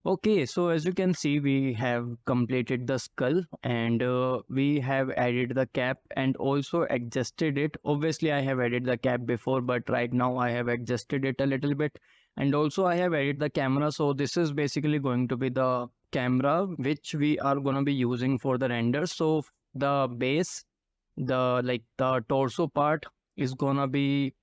Okay, so as you can see, we have completed the skull and we have added the cap and also adjusted it. Obviously, I have added the cap before, but right now I have adjusted it a little bit. And also I have added the camera. So this is basically going to be the camera which we are going to be using for the render. So the base, the torso part is going to be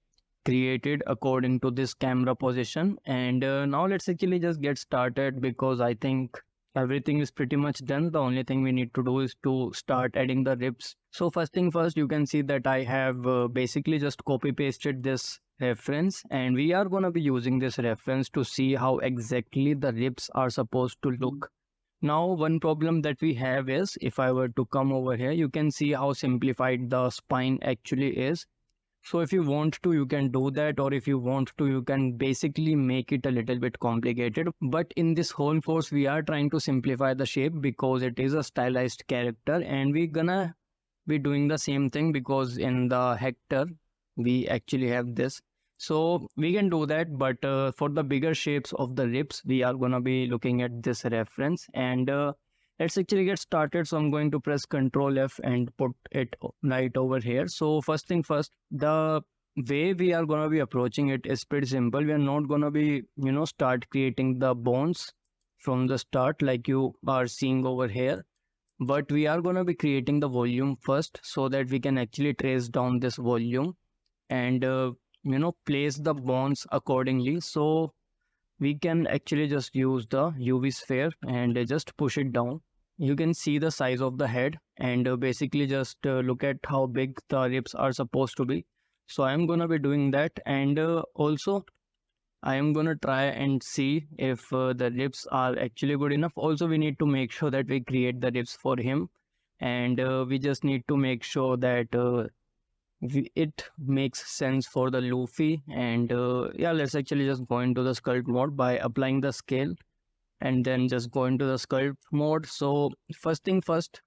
created according to this camera position. And now let's actually just get started because I think everything is pretty much done. The only thing we need to do is to start adding the ribs. So first thing first, you can see that I have basically just copy pasted this reference, and we are going to be using this reference to see how exactly the ribs are supposed to look. Now one problem that we have is if I were to come over here, you can see how simplified the spine actually is. So if you want to, you can do that, or if you want to, you can basically make it a little bit complicated. But in this whole course, we are trying to simplify the shape because it is a stylized character, and we're gonna be doing the same thing because in the Hector, we actually have this. So we can do that, but for the bigger shapes of the ribs, we are gonna be looking at this reference. And let's actually get started. So I'm going to press Control F and put it right over here. So first thing first, the way we are going to be approaching it is pretty simple. We are not going to be, start creating the bones from the start like you are seeing over here. But we are going to be creating the volume first so that we can actually trace down this volume and, place the bones accordingly. So we can actually just use the UV sphere and just push it down. You can see the size of the head and basically just look at how big the ribs are supposed to be. So I'm going to be doing that, and also I am going to try and see if the ribs are actually good enough. Also, we need to make sure that we create the ribs for him, and we just need to make sure that it makes sense for the Luffy. And yeah, let's actually just go into the sculpt mode by applying the scale and then just go into the sculpt mode. So first thing first,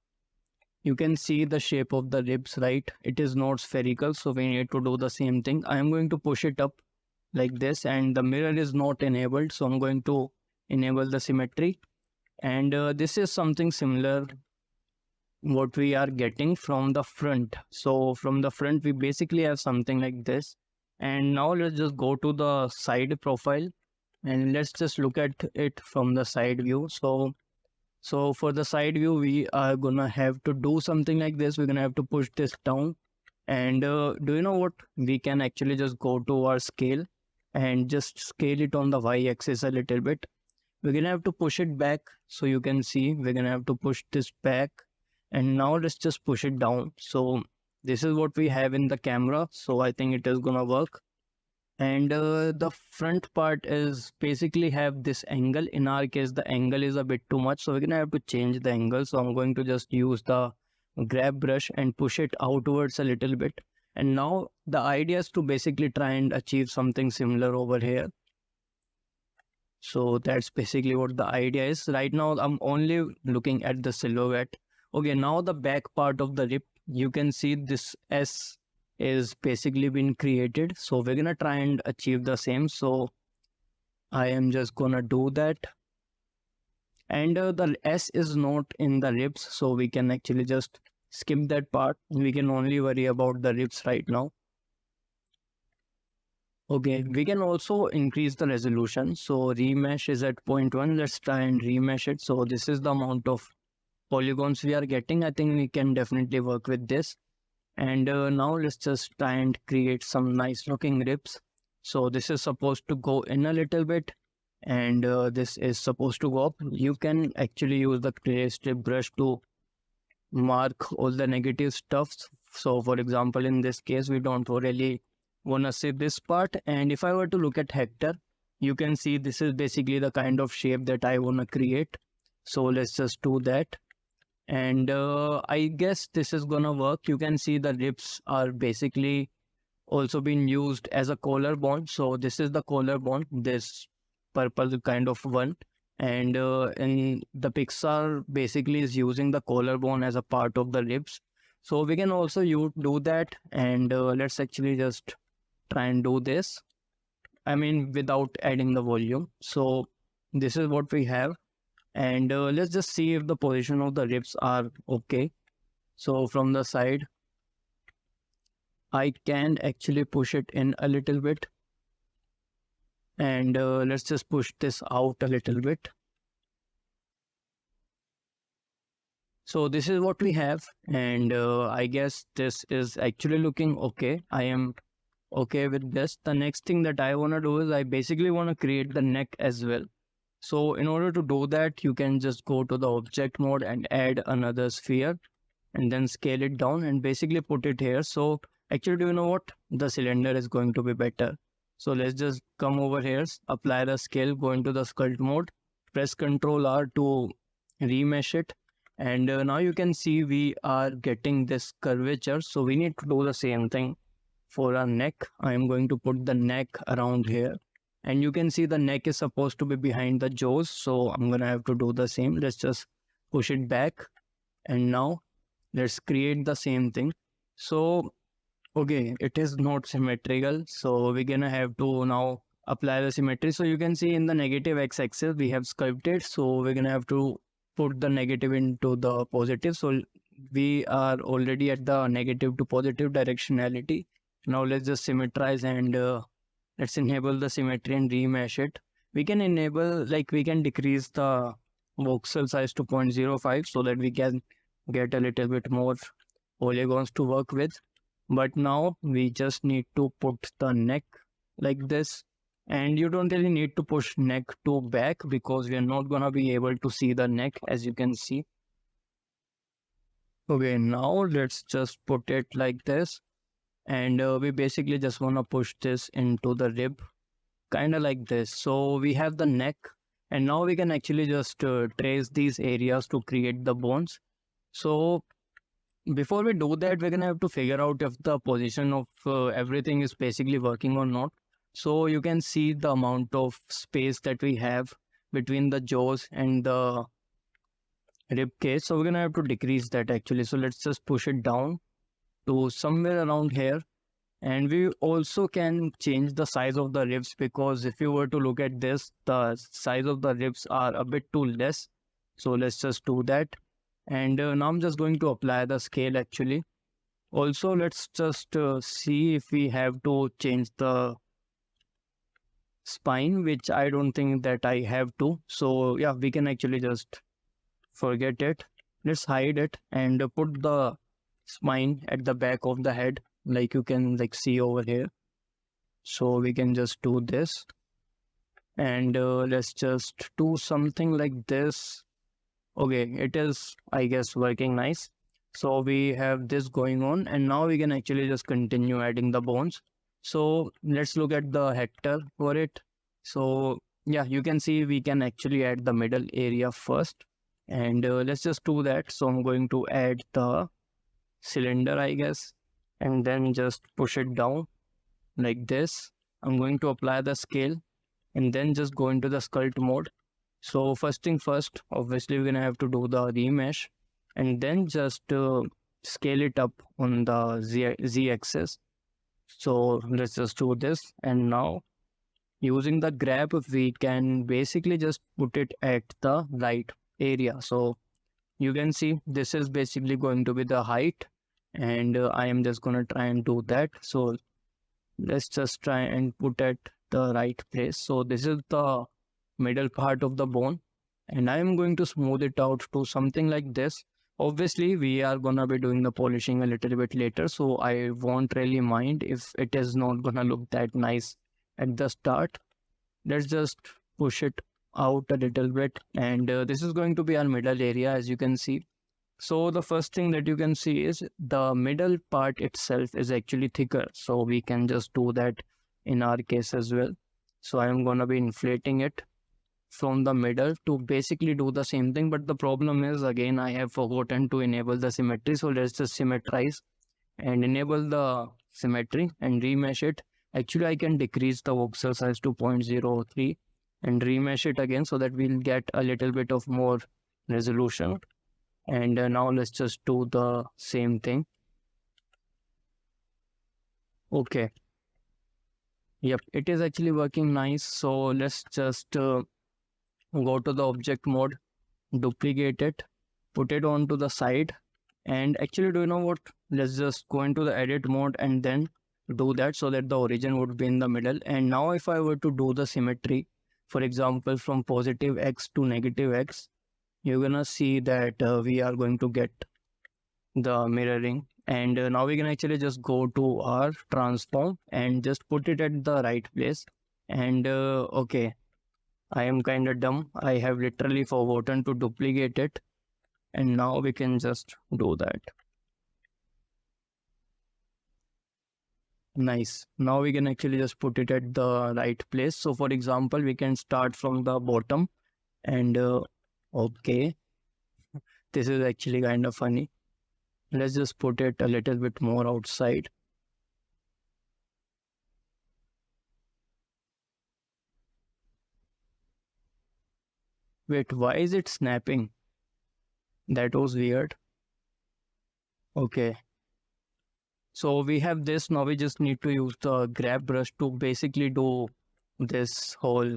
you can see the shape of the ribs, right? It is not spherical, so we need to do the same thing. I am going to push it up like this, and the mirror is not enabled, so I'm going to enable the symmetry. And this is something similar what we are getting from the front. So from the front, we basically have something like this. And now let's just go to the side profile and let's just look at it from the side view. So for the side view, we are gonna have to do something like this. We're gonna have to push this down. And do you know what? We can actually just go to our scale and just scale it on the y-axis a little bit. We're gonna have to push it back. So you can see we're gonna have to push this back. And now let's just push it down. So this is what we have in the camera. So I think it is gonna work. And the front part is basically have this angle. In our case, the angle is a bit too much, so we're gonna have to change the angle. So I'm going to just use the grab brush and push it outwards a little bit. And now the idea is to basically try and achieve something similar over here. So that's basically what the idea is. Right now I'm only looking at the silhouette. Okay, now the back part of the rib, you can see this S is basically been created. So we're gonna try and achieve the same. So I am just gonna do that. And the S is not in the ribs, so we can actually just skip that part. We can only worry about the ribs right now. Okay, we can also increase the resolution. So remesh is at 0.1. Let's try and remesh it. So this is the amount of polygons we are getting. I think we can definitely work with this. And now let's just try and create some nice looking ribs. So this is supposed to go in a little bit, and this is supposed to go up. You can actually use the clear strip brush to mark all the negative stuffs. So for example, in this case, we don't really want to see this part. And if I were to look at Hector, you can see this is basically the kind of shape that I want to create. So let's just do that. And I guess this is gonna work. You can see the ribs are basically also being used as a collarbone. So this is the collarbone, this purple kind of one. And in the Pixar basically is using the collarbone as a part of the ribs. So we can also do that. And let's actually just try and do this. I mean, without adding the volume. So this is what we have. And let's just see if the position of the ribs are okay. So from the side, I can actually push it in a little bit, and let's just push this out a little bit. So this is what we have, and I guess this is actually looking okay. I am okay with this. The next thing that I want to do is I basically want to create the neck as well. So in order to do that, you can just go to the object mode and add another sphere and then scale it down and basically put it here. So actually, do you know what? The cylinder is going to be better. So let's just come over here, apply the scale, go into the sculpt mode, press Ctrl R to remesh it. And now you can see we are getting this curvature. So we need to do the same thing for our neck. I am going to put the neck around here. And you can see the neck is supposed to be behind the jaws. So I'm going to have to do the same. Let's just push it back. And now let's create the same thing. So, okay, it is not symmetrical. So we're going to have to now apply the symmetry. So you can see in the negative x-axis, we have sculpted. So we're going to have to put the negative into the positive. So we are already at the negative to positive directionality. Now let's just symmetrize and let's enable the symmetry and remesh it. We can enable, like we can decrease the voxel size to 0.05 so that we can get a little bit more polygons to work with. But now we just need to put the neck like this. And you don't really need to push neck to back because we are not going to be able to see the neck, as you can see. Okay, now let's just put it like this. And we basically just want to push this into the rib, kind of like this. So we have the neck. And now we can actually just trace these areas to create the bones. So before we do that, we're going to have to figure out if the position of everything is basically working or not. So you can see the amount of space that we have between the jaws and the rib cage. So we're going to have to decrease that actually. So let's just push it down to somewhere around here. And we also can change the size of the ribs because if you were to look at this, the size of the ribs are a bit too less. So let's just do that. And now I'm just going to apply the scale actually. Also, let's just see if we have to change the spine, which I don't think that I have to. So yeah, we can actually just forget it. Let's hide it and put the spine at the back of the head, like you can see over here. So we can just do this. And let's just do something like this. Okay, it is, I guess, working nice. So we have this going on, and now we can actually just continue adding the bones. So let's look at the hector for it. So yeah, you can see we can actually add the middle area first. And let's just do that. So I'm going to add the cylinder, I guess, and then just push it down like this. I'm going to apply the scale and then just go into the sculpt mode. So first thing first, obviously we're going to have to do the remesh and then just scale it up on the Z axis. So let's just do this. And now using the grab, we can basically just put it at the right area. So you can see this is basically going to be the height, and I am just going to try and do that. So let's just try and put at the right place. So this is the middle part of the bone, and I am going to smooth it out to something like this. Obviously, we are gonna be doing the polishing a little bit later, so I won't really mind if it is not gonna look that nice at the start. Let's just push it out a little bit, and this is going to be our middle area, as you can see. So the first thing that you can see is the middle part itself is actually thicker, so we can just do that in our case as well. So I am gonna be inflating it from the middle to basically do the same thing, but the problem is, again, I have forgotten to enable the symmetry. So let's just symmetrize and enable the symmetry and remesh it. Actually, I can decrease the voxel size to 0.03 and remesh it again so that we'll get a little bit of more resolution. And now let's just do the same thing. Okay. Yep, it is actually working nice. So let's just go to the object mode duplicate it, put it onto the side. And actually, do you know what? Let's just go into the edit mode and then do that so that the origin would be in the middle. And now if I were to do the symmetry, for example, from positive X to negative X, you're gonna see that we are going to get the mirroring. And now we can actually just go to our transform and just put it at the right place. And okay, I am kind of dumb. I have literally forgotten to duplicate it. And now we can just do that. Nice. Now we can actually just put it at the right place. So for example, we can start from the bottom and okay, this is actually kind of funny. Let's just put it a little bit more outside. Wait, why is it snapping? That was weird. Okay. So we have this. Now we just need to use the grab brush to basically do this whole.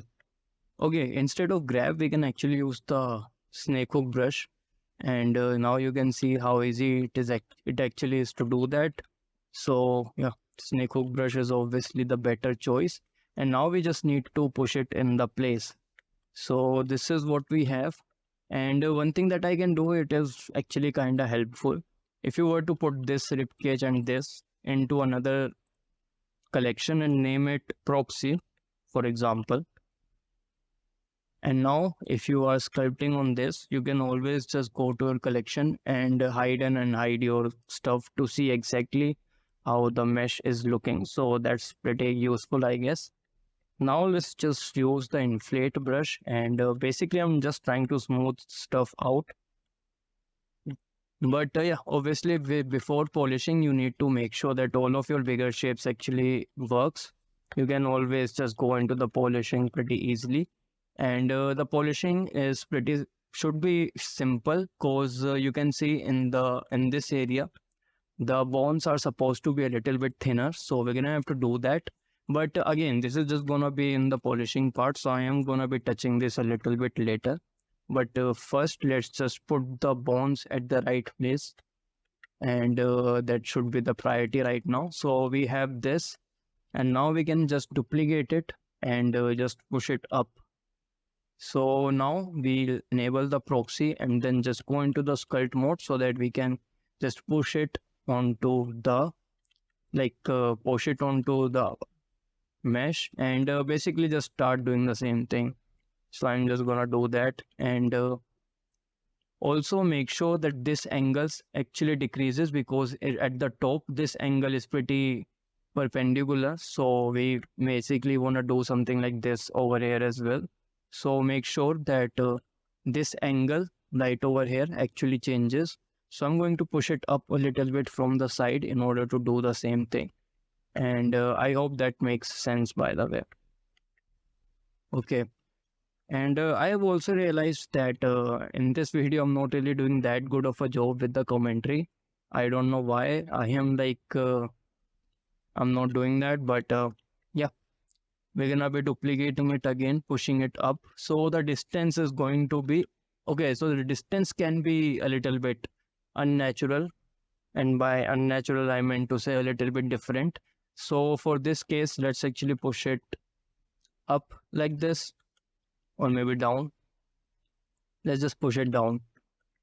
Okay, instead of grab, we can actually use the snake hook brush. And now you can see how easy it actually is to do that. So yeah, snake hook brush is obviously the better choice. And now we just need to push it in the place. So this is what we have. And one thing that I can do, it is actually kind of helpful. If you were to put this ribcage and this into another collection and name it proxy, for example. And now if you are sculpting on this, you can always just go to your collection and hide and unhide your stuff to see exactly how the mesh is looking. So that's pretty useful, I guess. Now let's just use the inflate brush and basically I'm just trying to smooth stuff out. But yeah, obviously before polishing, you need to make sure that all of your bigger shapes actually works. You can always just go into the polishing pretty easily. And the polishing is should be simple because you can see in this area, the bones are supposed to be a little bit thinner. So we're gonna have to do that. But again, this is just gonna be in the polishing part. So I am gonna be touching this a little bit later. But first, let's just put the bones at the right place. And that should be the priority right now. So we have this. And now we can just duplicate it and just push it up. So now we'll enable the proxy and then just go into the sculpt mode so that we can just push it onto the mesh and basically just start doing the same thing. So I'm just gonna do that and also make sure that this angles actually decreases because at the top this angle is pretty perpendicular. So we basically want to do something like this over here as well. So make sure that this angle right over here actually changes. So I'm going to push it up a little bit from the side in order to do the same thing. And I hope that makes sense, by the way. Okay. And I have also realized that in this video, I'm not really doing that good of a job with the commentary. I don't know why. I am I'm not doing that, but yeah, we're gonna be duplicating it again, pushing it up. So the distance is going to be, okay, so the distance can be a little bit unnatural. And by unnatural, I meant to say a little bit different. So for this case, let's actually push it up like this. Or maybe down. Let's just push it down.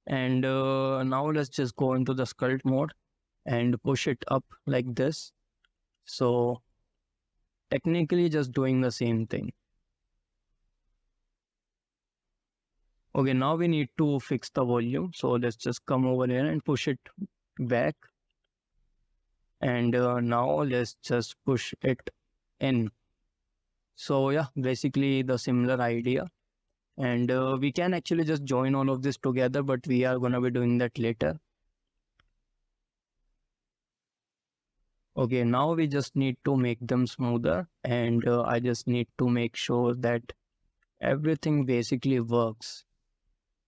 And now let's just go into the sculpt mode and push it up like this. So technically just doing the same thing. Okay, now we need to fix the volume. So let's just come over here and push it back. And now let's just push it in. So yeah, basically the similar idea. And we can actually just join all of this together, but we are going to be doing that later. Okay, now we just need to make them smoother. And I just need to make sure that everything basically works.